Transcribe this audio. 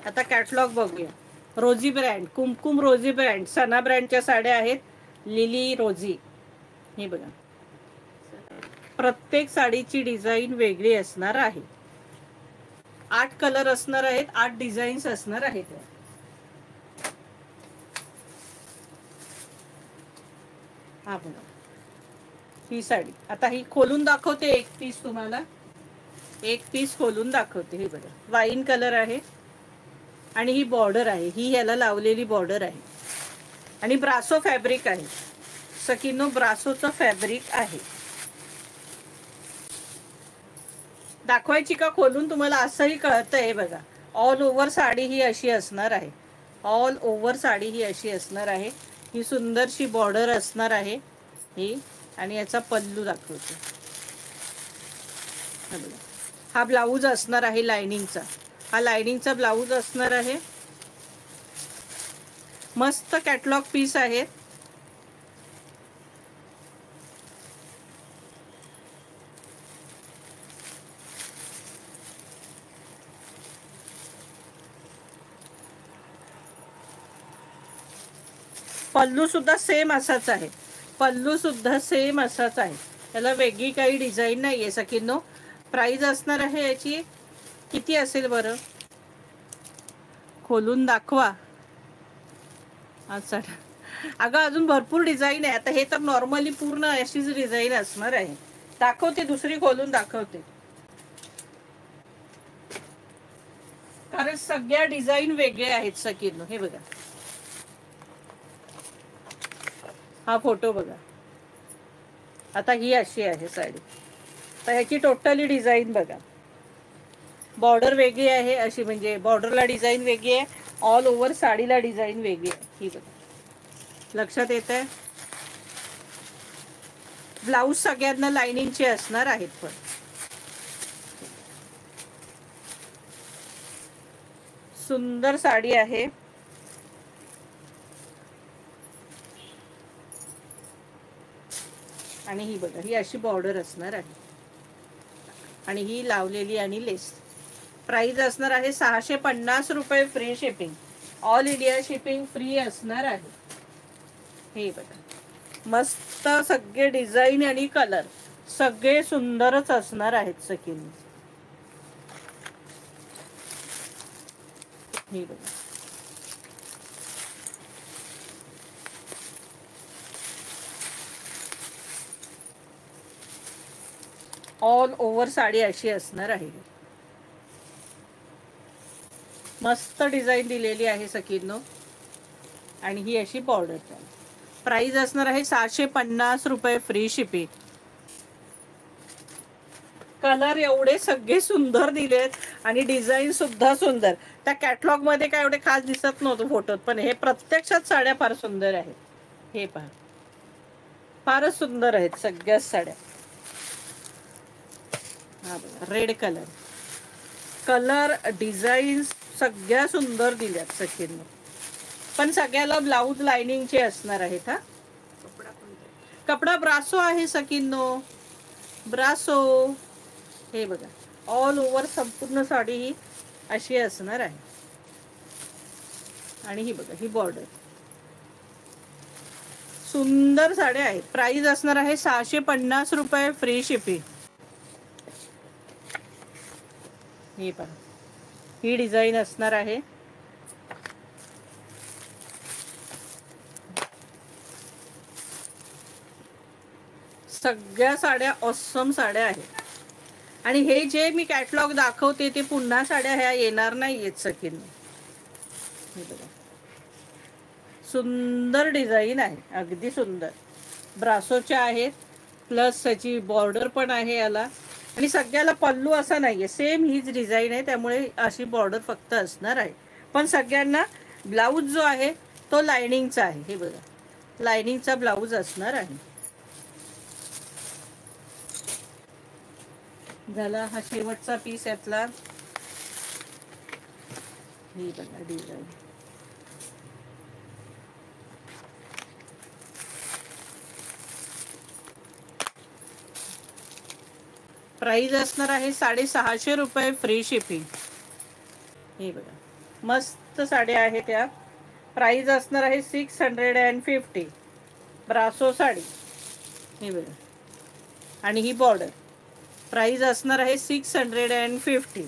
आता कॅटलॉग बघूया. रोजी ब्रँड, कुमकुम रोजी ब्रँड, सना ब्रँडच्या साड्या आहेत. लिली रोजी, हे बघा. प्रत्येक साडीची डिझाईन वेगळी असणार आहे. 8 कलर असणार आहेत, 8 डिझाईन्स असणार आहेत. हा बघा ही साडी. आता ही खोलून दाखवते एक पीस तुम्हाला. एक पीस खोलून दाखवते. हे बघा वाईन कलर आहे आणि ही बॉर्डर आहे. ही ह्याला लावलेली बॉर्डर आहे आणि ब्रासो फॅब्रिक आहे. सकिनो ब्रासोचं फॅब्रिक आहे. दाखवायची का खोलून तुम्हाला असंही कळतंय. बघा ऑल ओव्हर साडी ही अशी असणार आहे. ऑल ओव्हर साडी ही अशी असणार आहे. ही सुंदरशी बॉर्डर असणार आहे ही. आणि याचा पल्लू दाखवते. हा ब्लाऊज असणार आहे लाइनिंगचा. हा लाइनिंगचा ब्लाऊज असणार आहे. मस्त कॅटलॉग पीस आहे. पल्लू सुद्धा सेम असाच आहे. पल्लू सुद्धा सेम असाच आहे. त्याला वेगळी काही डिझाईन नाही आहे सकिनो. प्राइस असणार आहे याची किती असेल बरं, खोलून दाखवा. अच्छा अगं अजून भरपूर डिझाईन आहे. आता हे तर नॉर्मली पूर्ण अशीच डिझाईन असणार आहे. दाखवते दुसरी खोलून दाखवते. कारण सगळ्या डिझाईन वेगळे आहेत सकिनो. हे बघा हा फोटो बघा. आता ही अशी आहे साडी. तर ह्याची टोटली डिझाईन बघा. बॉर्डर वेगळी आहे अशी, म्हणजे बॉर्डरला डिझाईन वेगळी आहे. ऑल ओव्हर साडीला डिझाईन वेगळी आहे. ही बघा लक्षात येत आहे. ब्लाऊज सगळ्यांना लाइनिंगचे असणार आहेत. पण सुंदर साडी आहे. आणि ही बघा ही अशी बॉर्डर असणार आहे आणि ही लावलेली आणि लेस. प्राइस असणार आहे 650 रुपये. Free shipping, all India shipping free असणार आहे. हे बघा मस्त सगळे डिझाईन आणि कलर सगळे सुंदरच असणार आहेत सकिनो. हे बघा ऑल ओव्हर साडी अशी असणार आहे. मस्त डिझाईन दिलेली आहे सकिनो आणि ही अशी बॉर्डर. प्राइस असणार आहे 650 रुपये. Free shipping. कलर एवढे सगळे सुंदर दिलेत आणि डिझाईन सुद्धा सुंदर. त्या कॅटलॉग मध्ये काय एवढे खास दिसत नव्हतं फोटोत, पण हे प्रत्यक्षात साड्या फार सुंदर आहेत. हे पहा फारच सुंदर आहेत सगळ्याच साड्या. हा बघा रेड कलर. कलर डिझाईन सगळ्या सुंदर दिल्यात सचिनने. पण सगळ्याला ब्लाऊज लाइनिंगचे असणार आहेत. हा कपडा ब्रासो आहे सकिनो. ब्रासो. हे बघा ऑल ओव्हर संपूर्ण साडी ही अशी असणार आहे. आणि ही बघा ही बॉर्डर. सुंदर साड्या आहेत. प्राइस असणार आहे 650 रुपये. Free shipping. ही पहा ही डिझाईन असणार आहे. सगळ्या साड्या ऑसम साड्या आहेत. आणि हे जे मी कॅटलॉग दाखवते ते पुन्हा साड्या ह्या येणार नाही आहेत सकिनो. हे बघा सुंदर डिझाईन आहे. अगदी सुंदर ब्रासोच्या आहेत. प्लस त्याची बॉर्डर पण आहे याला. आणि सगळ्याला पल्लू असा नाहीये. सेम हीच डिझाईन आहे त्यामुळे अशी बॉर्डर फक्त असणार आहे. पण सगळ्यांना ब्लाऊज जो आहे तो लाइनिंगचा आहे. हे बघा लाइनिंगचा ब्लाऊज असणार आहे. झाला हा शेवटचा पीस यातला. ही बघा डिझाईन. प्राइस असणार आहे 650 रुपये. Free shipping. हे बघा मस्त साड्या आहेत त्या. प्राइस असणार आहे 650. ब्रासो साडी हे बघा आणि ही बॉर्डर. प्राइस असणार आहे 650.